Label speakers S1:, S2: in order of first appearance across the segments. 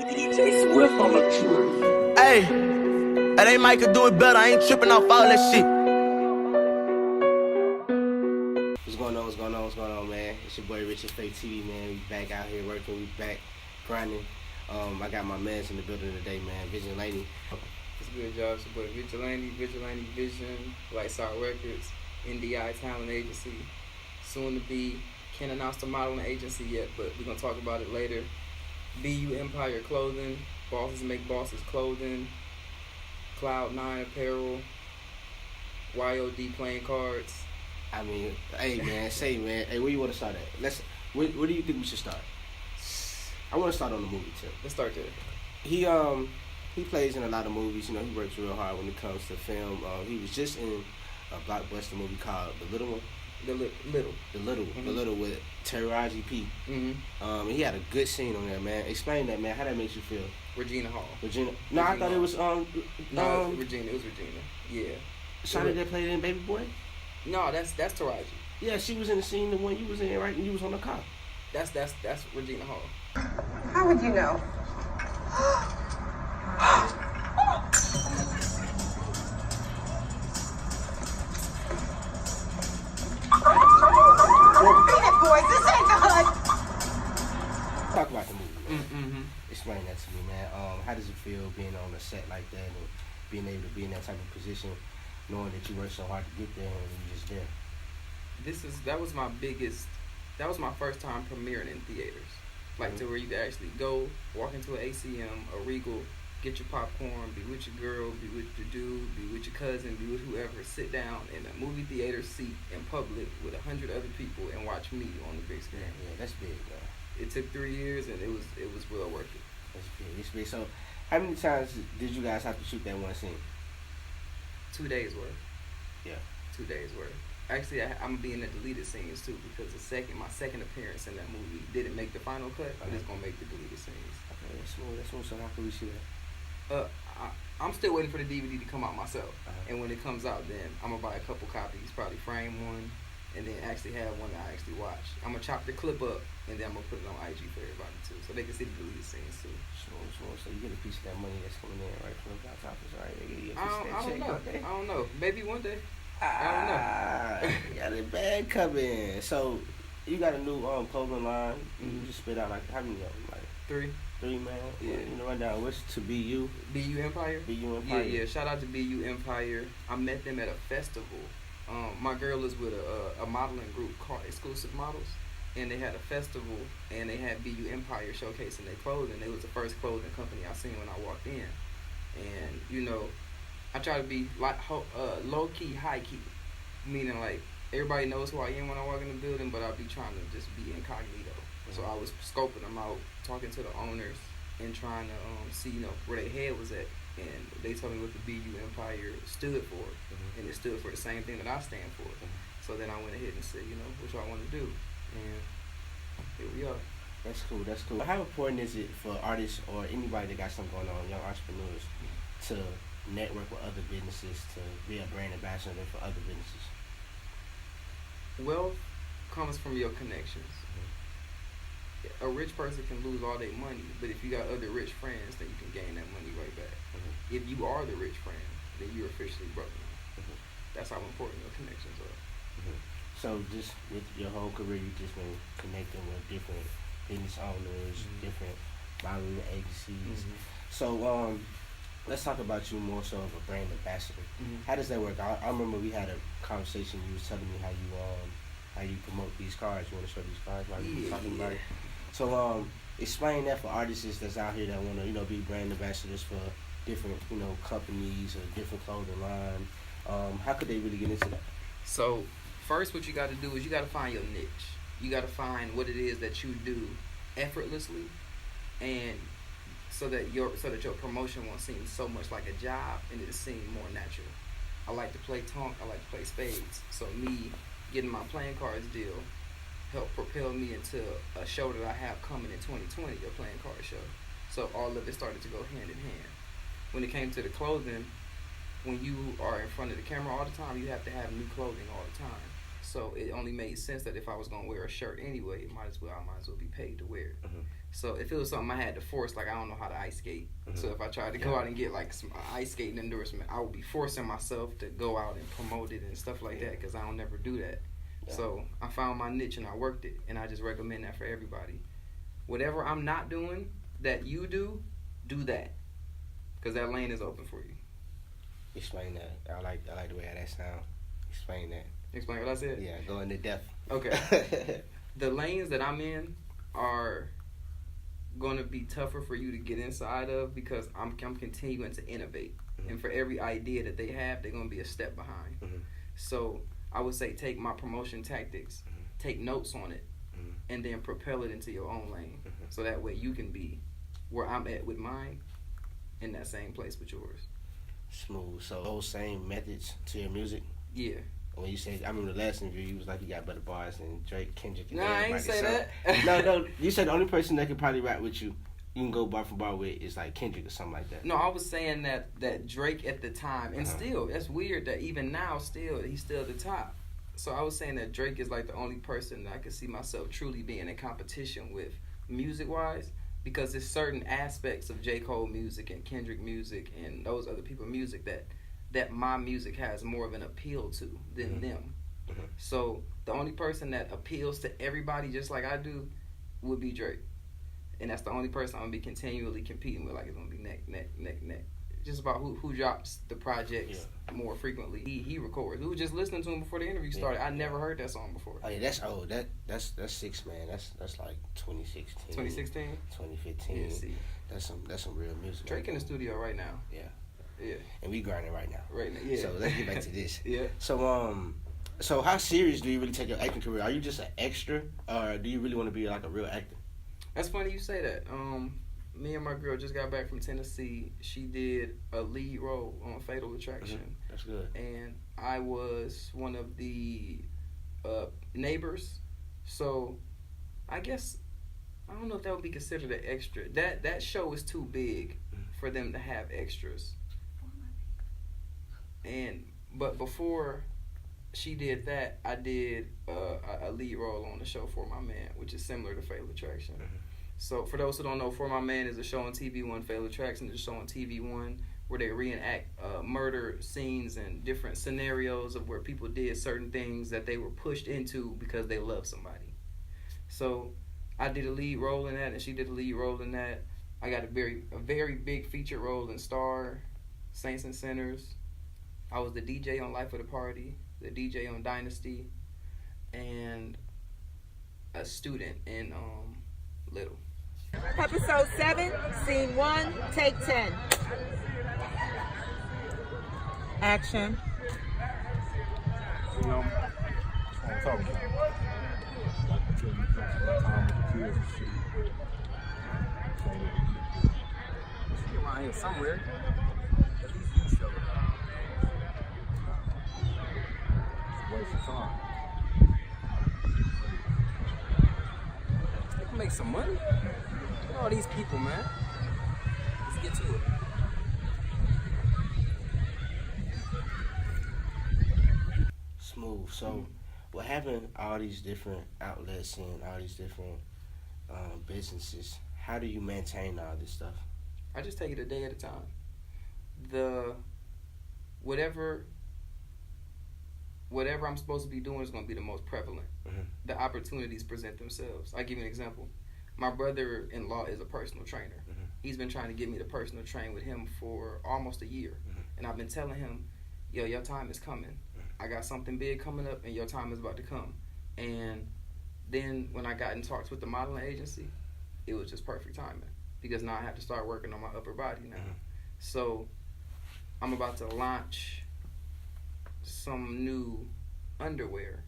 S1: Hey, they might could do it better. I ain't tripping off all that shit.
S2: What's going on? What's going on? What's going on, man? It's your boy RichinFaithTV, man. We back out here working. We back grinding. I got my mans in the building today, man. Vigilante.
S3: It's good, y'all. It's your boy Vigilante Vision, Lightside Records, NDI Talent Agency. Soon to be, can't announce the modeling agency yet, but we're going to talk about it later. BU Empire Clothing, Bosses Make Bosses Clothing, Cloud9 Apparel, YOD Playing Cards.
S2: I mean, hey, man, hey, where you want to start at? Where do you think we should start? I want to start on the movie, too.
S3: Let's start there.
S2: He plays in a lot of movies. You know, he works real hard when it comes to film. He was just in a blockbuster movie called The Little One.
S3: The Little with Taraji P. And he had a good scene on there, man. Explain that, man. How that makes you feel?
S2: Regina. No,
S3: Regina
S2: I thought it was
S3: No, Regina. It was Regina. Yeah.
S2: Shawty that played in Baby Boy.
S3: No, that's Taraji.
S2: Yeah, she was in the scene, the one you was in, right? And you was on the car.
S3: That's Regina Hall.
S4: How would you know? Beat it, boys. This ain't the hood.
S2: Talk about the movie, man. Explain that to me, man. How does it feel being on a set like that and being able to be in that type of position, knowing that you worked so hard to get there and you're just there?
S3: That was my first time premiering in theaters. Like to where you could actually go, walk into an ACM, a Regal, get your popcorn, be with your girl, be with your dude, be with your cousin, be with whoever, sit down in a movie theater seat in public with 100 other people and watch me on the big screen.
S2: Yeah, that's big, though.
S3: It took 3 years and it was well worth it.
S2: That's big. It's big. So, how many times did you guys have to shoot that one scene?
S3: 2 days worth.
S2: Yeah. 2 days worth.
S3: Actually, I'm gonna be in the deleted scenes too because my second appearance in that movie didn't make the final cut, but it's gonna make the deleted scenes.
S2: Okay, that's smooth. So how can we see that?
S3: I'm still waiting for the DVD to come out myself, and when it comes out, then I'm gonna buy a couple copies, probably frame one, and then actually have one that I actually watch. I'm gonna chop the clip up, and then I'm gonna put it on IG for everybody too, so they can see the deleted scenes too.
S2: So you get a piece of that money that's coming in right from the box office, right? They get you a piece
S3: I
S2: of that check,
S3: don't know. I don't know. Maybe one day. I don't know.
S2: You got a bag coming. So you got a new clothing line. You just spit out like how many of them? Like
S3: three,
S2: man.
S3: Yeah.
S2: You know, right now, what's to BU?
S3: BU Empire.
S2: BU Empire.
S3: Yeah. Shout out to BU Empire. I met them at a festival. My girl is with a modeling group called Exclusive Models, and they had a festival, and they had BU Empire showcasing their clothing. It was the first clothing company I seen when I walked in, and you know, I try to be like low key, high key, meaning like everybody knows who I am when I walk in the building, but I'll be trying to just be incognito. So I was scoping them out, talking to the owners, and trying to see where their head was at. And they told me what the BU Empire stood for, and it stood for the same thing that I stand for. So then I went ahead and said, what y'all want to do, and here we are.
S2: That's cool. How important is it for artists or anybody that got something going on, young entrepreneurs, to network with other businesses, to be a brand ambassador for other businesses?
S3: Wealth comes from your connections. A rich person can lose all their money, but if you got other rich friends, then you can gain that money right back. If you are the rich friend, then you're officially broke now. That's how important your connections are.
S2: So just with your whole career, you've just been connecting with different business owners, different modeling agencies. So let's talk about you more so of a brand ambassador. How does that work? I remember we had a conversation. You was telling me how you promote these cars. You want to show these cars while you were talking about it. So explain that for artists that's out here that want to be brand ambassadors for different companies or different clothing line. How could they really get into that?
S3: So first, what you got to do is you got to find your niche. You got to find what it is that you do effortlessly, and so that your promotion won't seem so much like a job and it'll seem more natural. I like to play tonk. I like to play spades. So me getting my playing cards deal helped propel me into a show that I have coming in 2020, a playing card show. So all of it started to go hand in hand. When it came to the clothing, when you are in front of the camera all the time, you have to have new clothing all the time. So it only made sense that if I was gonna wear a shirt anyway, I might as well be paid to wear it. So if it was something I had to force, like I don't know how to ice skate, so if I tried to go out and get like some ice skating endorsement, I would be forcing myself to go out and promote it and stuff like that, because I don't never do that. So I found my niche and I worked it, and I just recommend that for everybody. Whatever I'm not doing that you do that, because that lane is open for you.
S2: Explain that. I like the way that sound. Explain that.
S3: Explain what I said?
S2: Yeah, go into depth.
S3: Okay. The lanes that I'm in are going to be tougher for you to get inside of, because I'm continuing to innovate. And for every idea that they have, they're going to be a step behind. So I would say take my promotion tactics, take notes on it, and then propel it into your own lane. So that way you can be where I'm at with mine, in that same place with yours.
S2: Smooth. So those same methods to your music?
S3: Yeah.
S2: When you said, I remember the last interview, you was like, you got better bars than Drake, Kendrick, and
S3: No, I ain't say that.
S2: No, you said the only person that could probably rap with you can go bar for bar with is like Kendrick or something like that.
S3: No, I was saying that Drake at the time, and still, that's weird that even now he's still at the top. So I was saying that Drake is like the only person that I could see myself truly being in competition with, music-wise, because there's certain aspects of J. Cole music and Kendrick music and those other people's music that my music has more of an appeal to than them. So the only person that appeals to everybody just like I do would be Drake. And that's the only person I'm going to be continually competing with. Like, it's going to be neck. Just about who drops the projects more frequently. He records. We were just listening to him before the interview started. I never heard that song before.
S2: Oh yeah, that's old. That's 6 man. That's like 2016.
S3: 2016?
S2: 2015.
S3: Yeah, see.
S2: That's some real music.
S3: Drake in the studio right now. Yeah.
S2: And we grinding right now.
S3: Right now. Yeah.
S2: So let's get back to this.
S3: Yeah.
S2: So how serious do you really take your acting career? Are you just an extra, or do you really want to be like a real actor?
S3: That's funny you say that. Me and my girl just got back from Tennessee. She did a lead role on Fatal Attraction.
S2: That's good. And
S3: I was one of the neighbors. So I guess, I don't know if that would be considered an extra. That show is too big for them to have extras. But before she did that, I did a lead role on the show For My Man, which is similar to Fatal Attraction. So for those who don't know, For My Man is a show on TV One. Fatal Attraction is a show on TV One where they reenact murder scenes and different scenarios of where people did certain things that they were pushed into because they loved somebody. So I did a lead role in that, and she did a lead role in that. I got a very big featured role in Star, Saints and Sinners. I was the DJ on Life of the Party, the DJ on Dynasty, and a student in Little.
S4: Episode 7, Scene 1, Take 10. Action.
S5: You know, that's what I'm talking about. Like until you spend some time with the kids and shit. So,
S6: Around here somewhere. At least you show it.
S5: it's a waste of time.
S6: They can make some money. Look at all these people, man. Let's get to it.
S2: Smooth. So, what having all these different outlets and all these different businesses, how do you maintain all this stuff?
S3: I just take it a day at a time. Whatever I'm supposed to be doing is going to be the most prevalent. The opportunities present themselves. I give you an example. My brother-in-law is a personal trainer. He's been trying to get me to personal train with him for almost a year. And I've been telling him, yo, your time is coming. I got something big coming up, and your time is about to come. And then when I got in talks with the modeling agency, it was just perfect timing, because now I have to start working on my upper body now. So I'm about to launch some new underwear,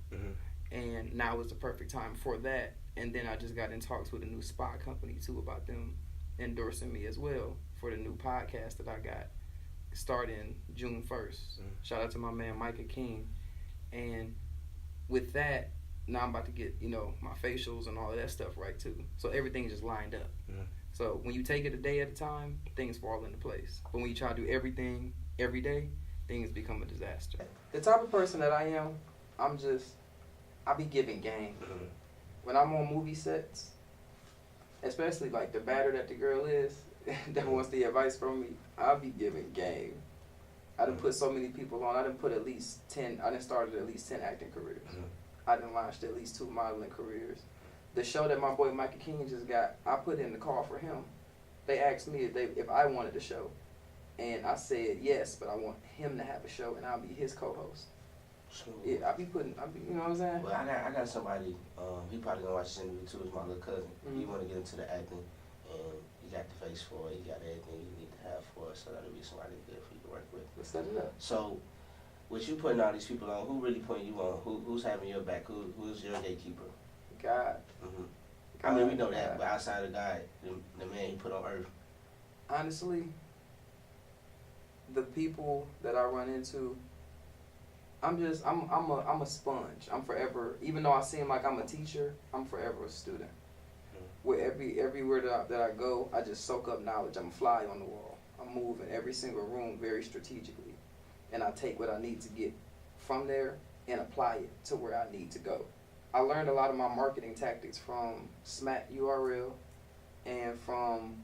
S3: and now is the perfect time for that. And then I just got in talks with a new spa company too about them endorsing me as well for the new podcast that I got starting June 1st. Shout out to my man Micah King. And with that, now I'm about to get, my facials and all of that stuff right too. So everything just lined up. So when you take it a day at a time, things fall into place. But when you try to do everything every day, things become a disaster. The type of person that I am, I'm just I be giving game. When I'm on movie sets, especially like the badder that the girl is that wants the advice from me, I'll be giving game. I done put so many people on. I done put at least 10. I done started at least 10 acting careers. I done launched at least 2 modeling careers. The show that my boy Michael King just got, I put in the call for him. They asked me if I wanted the show, and I said yes, but I want him to have a show, and I'll be his co-host. Yeah, I be, you know what I'm saying?
S2: Well, I got somebody. He probably gonna watch this interview too. It's my little cousin. He want to get into the acting, and he got the face for it. He got everything you need to have for it. So that'll be somebody good for you to work with.
S3: Let's set it up.
S2: So, with you putting all these people on, who really putting you on? Who's having your back? Who's your gatekeeper?
S3: God.
S2: I mean, we know that, but outside of God, the man he put on earth.
S3: Honestly, the people that I run into, I'm a sponge. I'm forever, even though I seem like I'm a teacher, I'm forever a student. Where everywhere that I go, I just soak up knowledge. I'm a fly on the wall. I move in every single room very strategically, and I take what I need to get from there and apply it to where I need to go. I learned a lot of my marketing tactics from Smack URL and from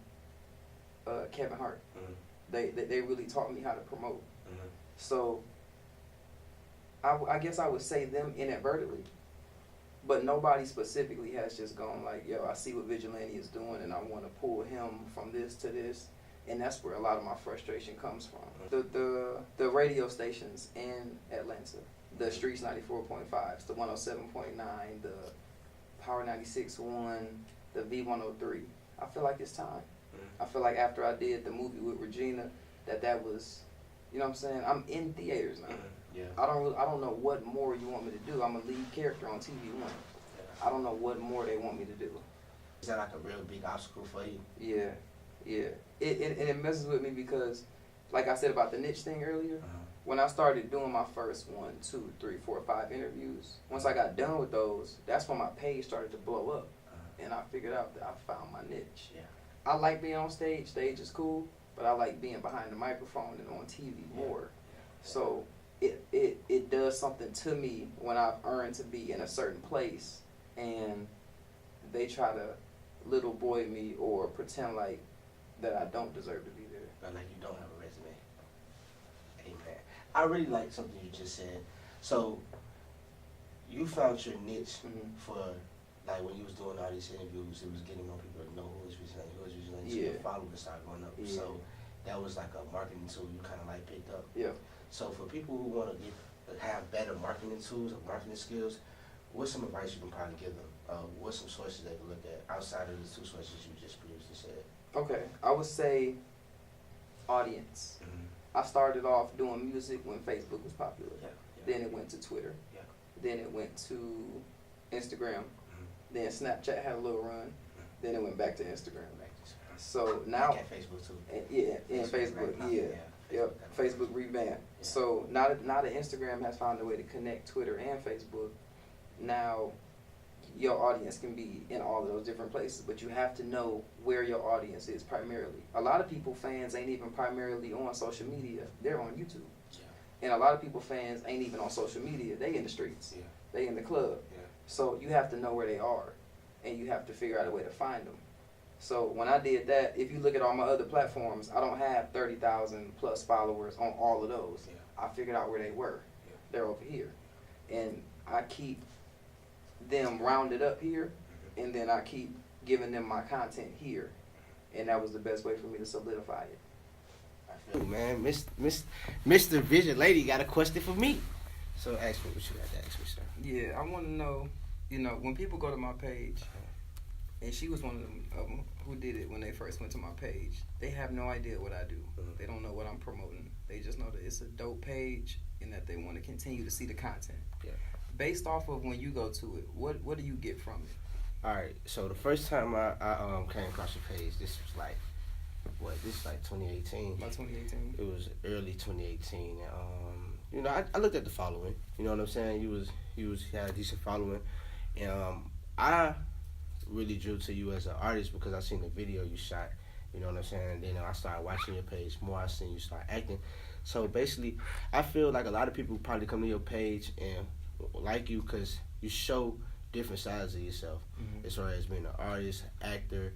S3: Kevin Hart. They really taught me how to promote. So I guess I would say them inadvertently, but nobody specifically has just gone like, yo, I see what Vigilante is doing and I want to pull him from this to this, and that's where a lot of my frustration comes from. The radio stations in Atlanta, the Streets 94.5s, the 107.9, the Power 96.1, the V103. I feel like it's time. I feel like after I did the movie with Regina, that was, you know what I'm saying? I'm in theaters now.
S2: Yeah.
S3: I don't know what more you want me to do. I'm a lead character on TV One. I don't know what more they want me to do.
S2: Is that like a real big obstacle for you?
S3: Yeah. It messes with me because, like I said about the niche thing earlier, when I started doing my first 1, 2, 3, 4, 5 interviews, once I got done with those, that's when my page started to blow up, and I figured out that I found my niche.
S2: Yeah.
S3: I like being on stage. Stage is cool, but I like being behind the microphone and on TV more. So it does something to me when I've earned to be in a certain place and they try to little boy me or pretend like that I don't deserve to be there.
S2: Or like you don't have a resume. Amen. I really like something you just said. So you found your niche for, like, when you was doing all these interviews, it was getting more people to know who is Vigilante, so your followers started going up.
S3: Yeah.
S2: So that was like a marketing tool you kind of like picked up.
S3: Yeah.
S2: So for people who want to have better marketing tools or marketing skills, what's some advice you can probably give them? What's some sources they can look at outside of the 2 sources you just previously said?
S3: Okay, I would say audience. I started off doing music when Facebook was popular. Then it went to Twitter. Then it went to Instagram. Then Snapchat had a little run. Then it went back to Instagram. So now,
S2: Like at Facebook too.
S3: And Facebook, Facebook revamped. So now that Instagram has found a way to connect Twitter and Facebook, now your audience can be in all of those different places, but you have to know where your audience is primarily. A lot of people, fans, ain't even primarily on social media. They're on YouTube. And a lot of people, fans, ain't even on social media. They in the streets. They in the club. So you have to know where they are, and you have to figure out a way to find them. So when I did that, if you look at all my other platforms, I don't have 30,000 plus followers on all of those. I figured out where they were. They're over here. And I keep them rounded up here, and then I keep giving them my content here. And that was the best way for me to solidify it.
S2: I feel, man, Mr. Vigilante got a question for me. So ask me what you got to ask me, sir.
S3: Yeah, I want to know, when people go to my page, and she was one of them who did it when they first went to my page, they have no idea what I do. They don't know what I'm promoting. They just know that it's a dope page and that they want to continue to see the content. Based off of when you go to it, what do you get from it?
S2: All right, so the first time I came across your page, this was like, this is like 2018.
S3: About 2018?
S2: It was early 2018. I looked at the following. You know what I'm saying? You had a decent following, and I really drew to you as an artist because I seen the video you shot. You know what I'm saying? And then I started watching your page more. I seen you start acting. So basically, I feel like a lot of people probably come to your page and like you because you show different sides of yourself, as far as being an artist, actor,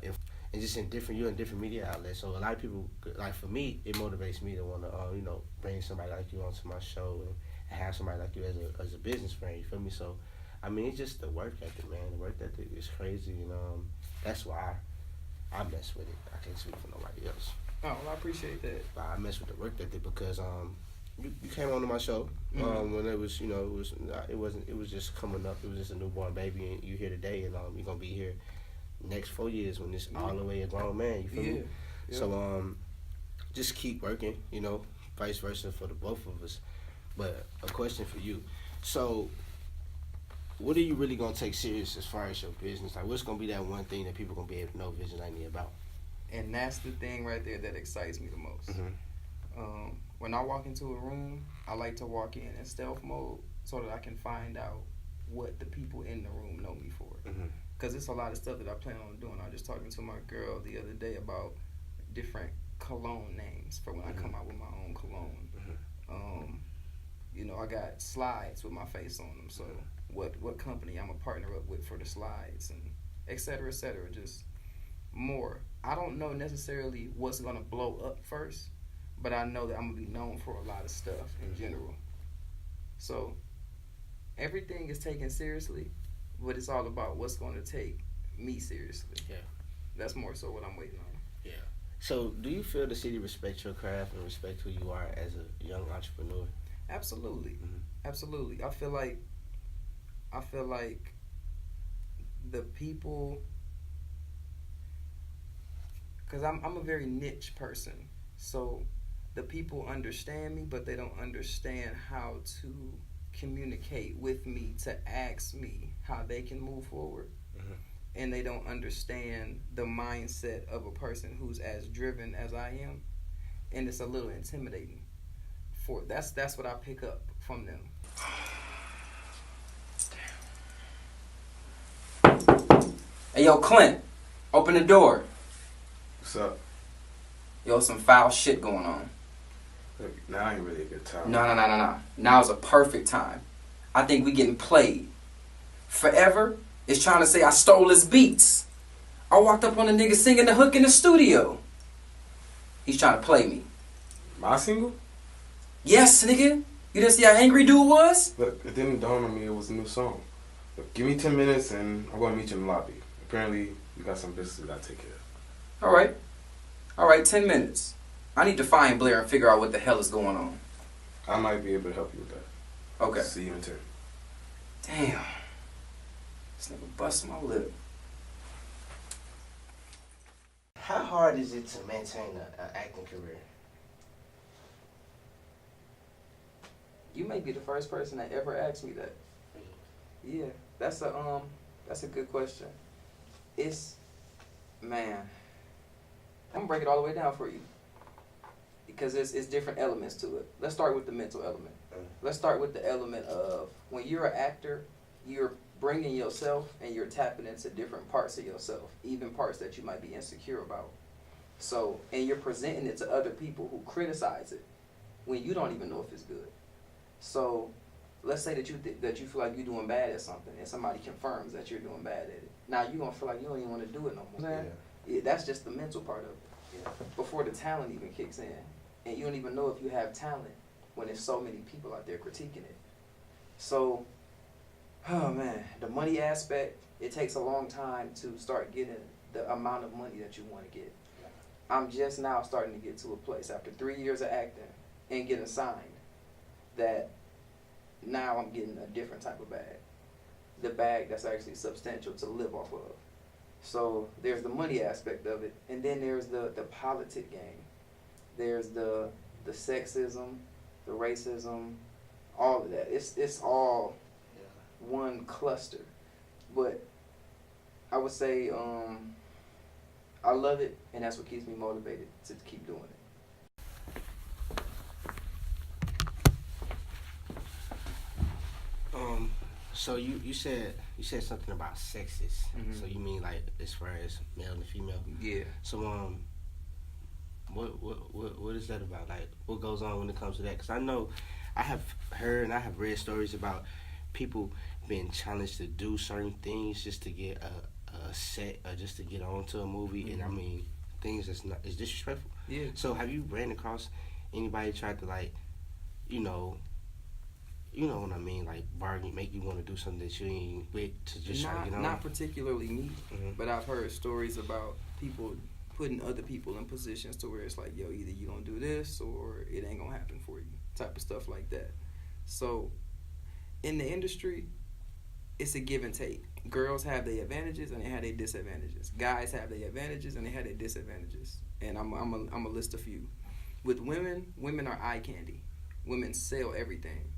S2: and just you're in different media outlets. So a lot of people, like for me, it motivates me to want to, bring somebody like you onto my show and have somebody like you as a business friend. You feel me? So, I mean, it's just the work ethic, man. The work ethic is crazy, and that's why I mess with it. I can't speak for nobody else.
S3: Oh, well, I appreciate that.
S2: But I mess with the work ethic because you came onto my show when it was it was just coming up. It was just a newborn baby, and you're here today, and you're gonna be here next 4 years when it's all the way a grown man. You feel me? Yeah. So just keep working, vice versa for the both of us. But a question for you. So what are you really gonna take serious as far as your business? Like, what's gonna be that one thing that people gonna be able to know Vigilante about?
S3: And that's the thing right there that excites me the most. When I walk into a room, I like to walk in stealth mode so that I can find out what the people in the room know me for. Because it's a lot of stuff that I plan on doing. I was just talking to my girl the other day about different cologne names for when I come out with my own cologne. I got slides with my face on them. So what company I'm a partner up with for the slides, and et cetera, just more. I don't know necessarily what's going to blow up first, but I know that I'm going to be known for a lot of stuff in general. So everything is taken seriously, but it's all about what's going to take me seriously. Yeah. That's more so what I'm waiting on.
S2: Yeah. So do you feel the city respects your craft and respect who you are as a young entrepreneur?
S3: Absolutely. Absolutely. I feel like the people, because I'm a very niche person, so the people understand me, but they don't understand how to communicate with me to ask me how they can move forward. And they don't understand the mindset of a person who's as driven as I am, and it's a little intimidating. That's what I pick up from them.
S6: Hey, yo, Clint, open the door.
S5: What's up?
S6: Yo, some foul shit going on.
S5: Look, now ain't really a good time.
S6: No. Now's a perfect time. I think we getting played. Forever is trying to say I stole his beats. I walked up on a nigga singing the hook in the studio. He's trying to play me.
S5: My single?
S6: Yes, nigga. You didn't see how angry dude was?
S5: Look, it didn't dawn on me it was a new song. Look, give me 10 minutes and I'm going to meet you in the lobby. Apparently, you got some business that I take care of.
S6: All right, 10 minutes. I need to find Blair and figure out what the hell is going on.
S5: I might be able to help you with that.
S6: Okay.
S5: See you in 10.
S6: Damn. This nigga bust my lip.
S2: How hard is it to maintain an acting career?
S3: You may be the first person that ever asked me that. Yeah, that's a good question. Man, I'm gonna break it all the way down for you because it's different elements to it. Let's start with the mental element. Let's start with the element of when you're an actor, you're bringing yourself and you're tapping into different parts of yourself, even parts that you might be insecure about. So, and you're presenting it to other people who criticize it when you don't even know if it's good. So, let's say that you feel like you're doing bad at something, and somebody confirms that you're doing bad at it. Now you're gonna feel like you don't even want to do it no more. Yeah, that's just the mental part of it. Yeah. Before the talent even kicks in, and you don't even know if you have talent when there's so many people out there critiquing it. So, oh man, the money aspect, it takes a long time to start getting the amount of money that you want to get. I'm just now starting to get to a place after 3 years of acting and getting signed that now I'm getting a different type of bag. The bag that's actually substantial to live off of. So there's the money aspect of it, and then there's the politic game. There's the sexism, the racism, all of that. It's all one cluster. But I would say I love it, and that's what keeps me motivated to keep doing it.
S2: So you said something about sexist. So you mean like as far as male and female?
S3: Yeah.
S2: So what is that about? Like what goes on when it comes to that? Because I know I have heard and I have read stories about people been challenged to do certain things just to get a set or just to get onto a movie, and I mean things that's not is disrespectful.
S3: Yeah.
S2: So have you ran across anybody tried to like, you know what I mean, like bargain, make you want to do something that you ain't with to just try to get on?
S3: Not particularly me,
S2: Mhm.
S3: but I've heard stories about people putting other people in positions to where it's like, yo, either you gonna do this or it ain't gonna happen for you, type of stuff like that. So in the industry, it's a give and take. Girls have their advantages and they have their disadvantages. Guys have their advantages and they have their disadvantages. And I'm a list a few. With women are eye candy. Women sell everything.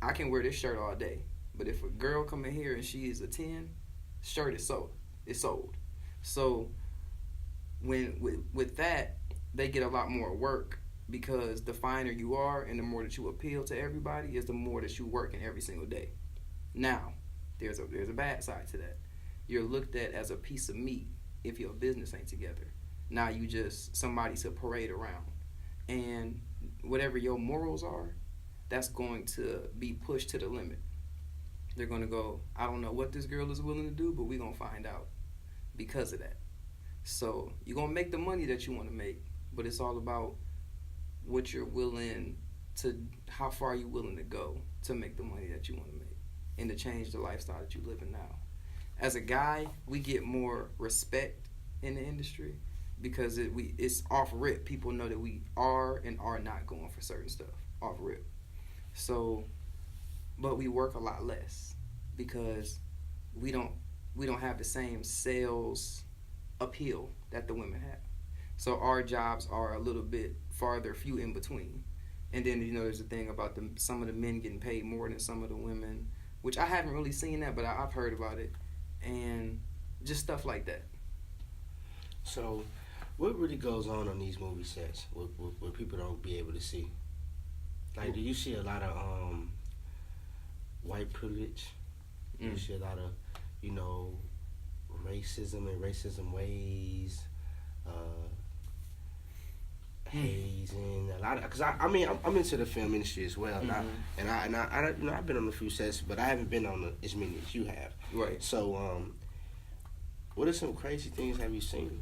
S3: I can wear this shirt all day, but if a girl come in here and she is a 10, shirt is sold. It's sold. So with that, they get a lot more work, because the finer you are and the more that you appeal to everybody is the more that you working every single day. Now, there's a bad side to that. You're looked at as a piece of meat if your business ain't together. Now you just somebody to parade around. And whatever your morals are, that's going to be pushed to the limit. They're going to go, I don't know what this girl is willing to do, but we're going to find out because of that. So you're going to make the money that you want to make, but it's all about what you're willing to, how far you're willing to go to make the money that you want to make and to change the lifestyle that you're living now. As a guy, we get more respect in the industry because it's off rip. People know that we are and are not going for certain stuff off rip. So, but we work a lot less because we don't have the same sales appeal that the women have. So our jobs are a little bit farther, few in between. And then, there's a thing about some of the men getting paid more than some of the women, which I haven't really seen that, but I've heard about it. And just stuff like that.
S2: So what really goes on these movie sets where people don't be able to see? Like, do you see a lot of white privilege? Do you see a lot of, racism and racism ways, hazing, a lot of, because I'm into the film industry as well, and I've been on a few sets, but I haven't been on as many as you have.
S3: Right.
S2: So, what are some crazy things have you seen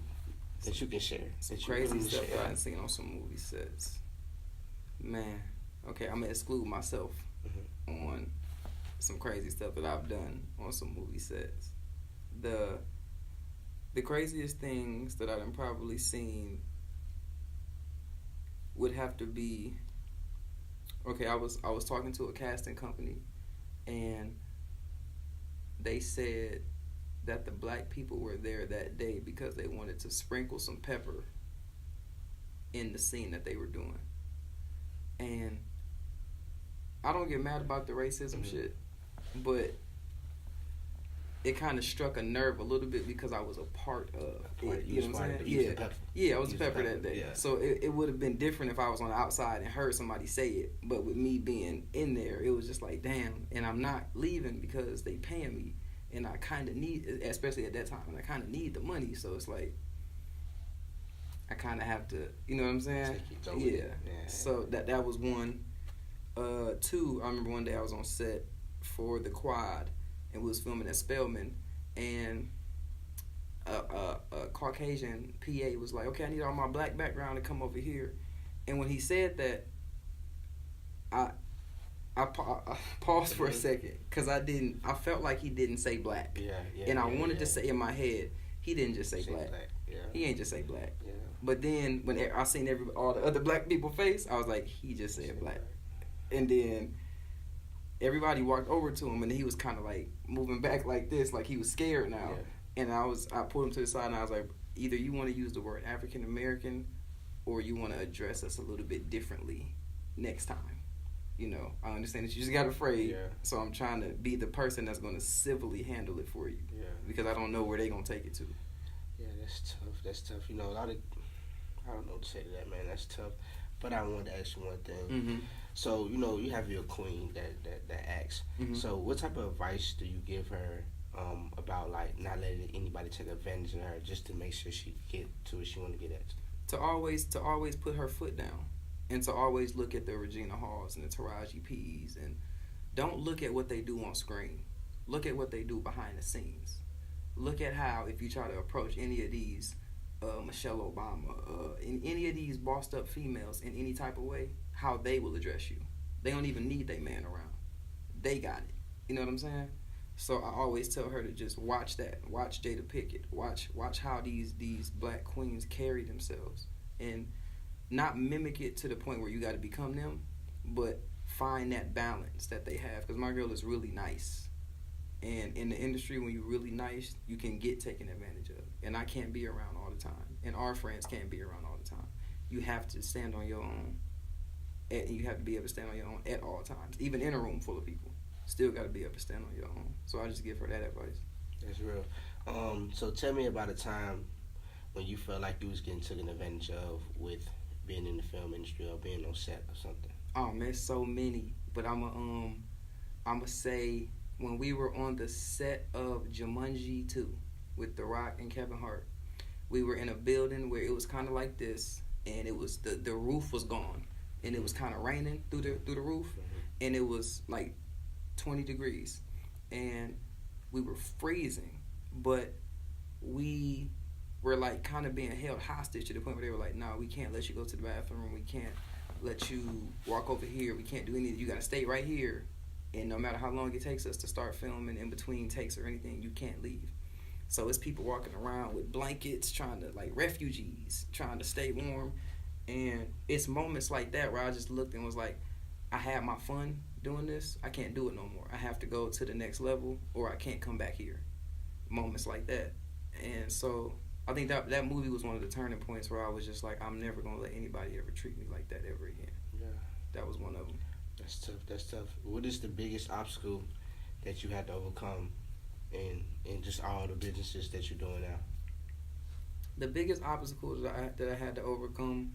S2: that you can share?
S3: Some
S2: that
S3: crazy
S2: you
S3: stuff
S2: share?
S3: that I've seen on some movie sets. Man, okay, I'm gonna exclude myself on some crazy stuff that I've done on some movie sets. The craziest things that I've probably seen would have to be, okay, I was talking to a casting company, and they said that the black people were there that day because they wanted to sprinkle some pepper in the scene that they were doing. And I don't get mad about the racism shit, but it kind of struck a nerve a little bit because I was a part of it. You know what I'm saying? Yeah, I was a pepper that day.
S2: Yeah.
S3: So it would have been different if I was on the outside and heard somebody say it. But with me being in there, it was just like, damn. And I'm not leaving because they paying me. And I kind of need, especially at that time, and I kind of need the money. So it's like, I kind of have to, you know what I'm saying? Yeah. So that was one. Two, I remember one day I was on set for The Quad, and we was filming at Spelman, and a Caucasian PA was like, okay, I need all my black background to come over here. And when he said that, I paused for a second, because I felt like he didn't say black. And I wanted to say in my head, he didn't just say black. He ain't just say black.
S2: Yeah.
S3: But then when I seen all the other black people face, I was like, he just said black. And then everybody walked over to him, and he was kind of like moving back like this, like he was scared now. Yeah. And I pulled him to the side, and I was like, either you want to use the word African American, or you want to address us a little bit differently next time. I understand that you just got afraid, so I'm trying to be the person that's going to civilly handle it for you, because I don't know where they're going to take it to.
S2: Yeah, that's tough. A lot of, I don't know what to say to that, man. That's tough. But I wanted to ask you one thing.
S3: Mm-hmm.
S2: So, you have your queen that acts. Mm-hmm. So what type of advice do you give her about, like, not letting anybody take advantage of her, just to make sure she get to where she want to get at?
S3: To always put her foot down, and to always look at the Regina Halls and the Taraji P's, and don't look at what they do on screen. look at what they do behind the scenes. Look at how, if you try to approach any of these Michelle Obama, in any of these bossed up females in any type of way, how they will address you. They don't even need their man around. They got it. You know what I'm saying? So I always tell her to just watch that. Watch Jada Pinkett. Watch how these black queens carry themselves, and not mimic it to the point where you got to become them, but find that balance that they have. Because my girl is really nice, and in the industry, when you're really nice, you can get taken advantage of. And I can't be around all the time, and our friends can't be around all the time. You have to stand on your own, and you have to be able to stand on your own at all times, even in a room full of people. Still got to be able to stand on your own. So I just give her that advice.
S2: That's real. So tell me about a time when you felt like you was getting taken advantage of with being in the film industry or being on set or something.
S3: Oh man, so many. But I'ma say when we were on the set of Jumanji 2 with The Rock and Kevin Hart, we were in a building where it was kind of like this, and it was the roof was gone, and it was kind of raining through the roof, and it was like 20 degrees, and we were freezing, but we were like kind of being held hostage to the point where they were like, "No, we can't let you go to the bathroom. We can't let you walk over here. We can't do anything. You got to stay right here, and no matter how long it takes us to start filming, in between takes or anything, you can't leave." So it's people walking around with blankets, trying to, like refugees, trying to stay warm, and it's moments like that where I just looked and was like, I had my fun doing this. I can't do it no more. I have to go to the next level, or I can't come back here. Moments like that. And so I think that movie was one of the turning points where I was just like, I'm never going to let anybody ever treat me like that ever again.
S2: Yeah.
S3: That was one of them.
S2: That's tough. What is the biggest obstacle that you had to overcome in just all the businesses that you're doing now?
S3: The biggest obstacle that I had to overcome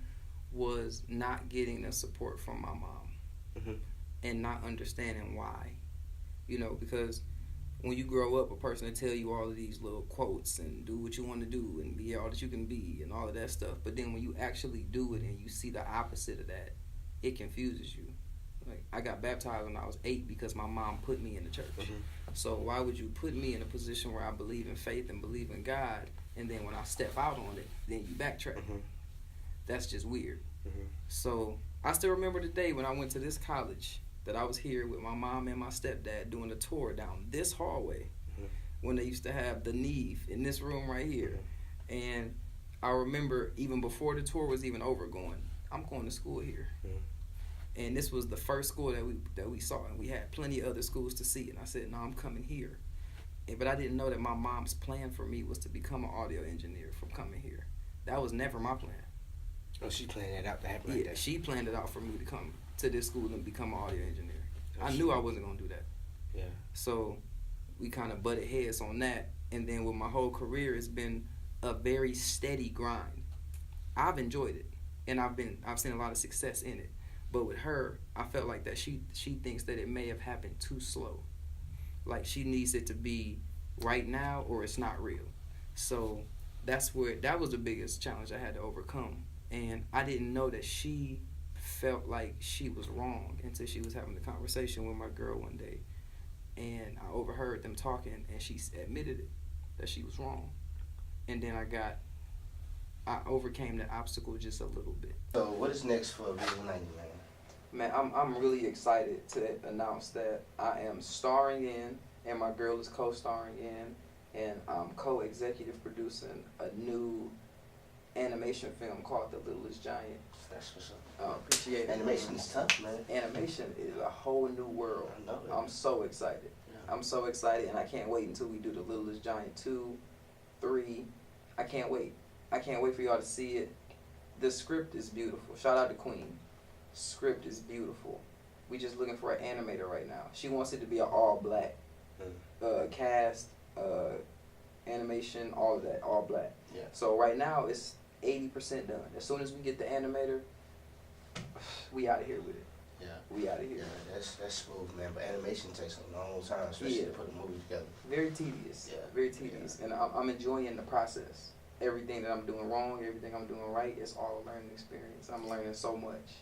S3: was not getting the support from my mom. And not understanding why, because when you grow up, a person will tell you all of these little quotes and do what you want to do and be all that you can be and all of that stuff, but then when you actually do it and you see the opposite of that, it confuses you. Like, I got baptized when I was 8 because my mom put me in the church. So why would you put me in a position where I believe in faith and believe in God, and then when I step out on it, then you backtrack? That's just weird. So I still remember the day when I went to this college that I was here with my mom and my stepdad doing a tour down this hallway when they used to have the Neve in this room right here. And I remember even before the tour was even over going, I'm going to school here. And this was the first school that we saw, and we had plenty of other schools to see. And I said, no, I'm coming here. But I didn't know that my mom's plan for me was to become an audio engineer from coming here. That was never my plan.
S2: Oh, she planned that out to happen like that?
S3: She planned it out for me to come to this school and become an audio engineer. I knew I wasn't going to do that.
S2: Yeah. So
S3: we kind of butted heads on that. And then with my whole career, it's been a very steady grind. I've enjoyed it, and I've seen a lot of success in it. But with her, I felt like that she thinks that it may have happened too slow. Like, she needs it to be right now or it's not real. So that was the biggest challenge I had to overcome. And I didn't know that she felt like she was wrong until she was having a conversation with my girl one day. And I overheard them talking, and she admitted it, that she was wrong. And then I overcame that obstacle just a little bit.
S2: So what is next for Vigilante, man?
S3: Man, I'm really excited to announce that I am starring in, and my girl is co-starring in, and I'm co-executive producing a new animation film called The Littlest Giant.
S2: That's what's up.
S3: I appreciate it.
S2: Animation is tough, man.
S3: Animation is a whole new world.
S2: I know it.
S3: I'm so excited. Yeah. I'm so excited, and I can't wait until we do The Littlest Giant 2, 3. I can't wait. I can't wait for y'all to see it. The script is beautiful. Shout out to Queen. Script is beautiful. We just looking for an animator right now. She wants it to be an all black cast, animation, all of that, all black.
S2: Yeah. So
S3: right now it's 80% done. As soon as we get the animator, we out of here with it.
S2: Yeah.
S3: We out of here.
S2: Yeah, that's smooth, man. But animation takes a long time, especially to put a movie together. Very tedious. Yeah. Very tedious.
S3: And I'm enjoying the process. Everything that I'm doing wrong, everything I'm doing right, it's all a learning experience. I'm learning so much.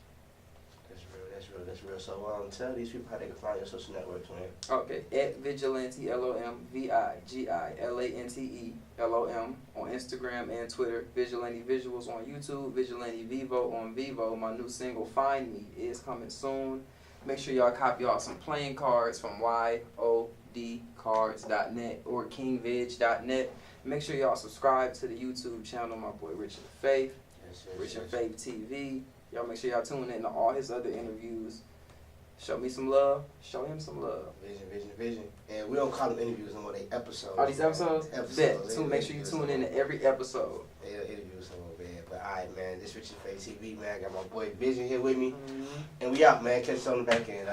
S2: That's real. So tell these people how they can find your social networks, man.
S6: Okay, at Vigilante LOM VIGILANTE LOM on Instagram and Twitter. Vigilante Visuals on YouTube. Vigilante Vivo on Vivo. My new single "Find Me" is coming soon. Make sure y'all copy y'all some playing cards from YODcards.net or KingVig.net. Make sure y'all subscribe to the YouTube channel, my boy RichinFaith, RichinFaithTV. Y'all make sure y'all tune in to all his other interviews. Show me some love. Show him some love.
S2: Vision. And we don't call them interviews no more. They episodes.
S6: All these episodes? Bet. Make sure you
S2: interviews
S6: tune in to every episode.
S2: They interviews some more, man. But alright, man. This RichinFaithTV, man. I got my boy Vision here with me. And we out, man. Catch us on the back end,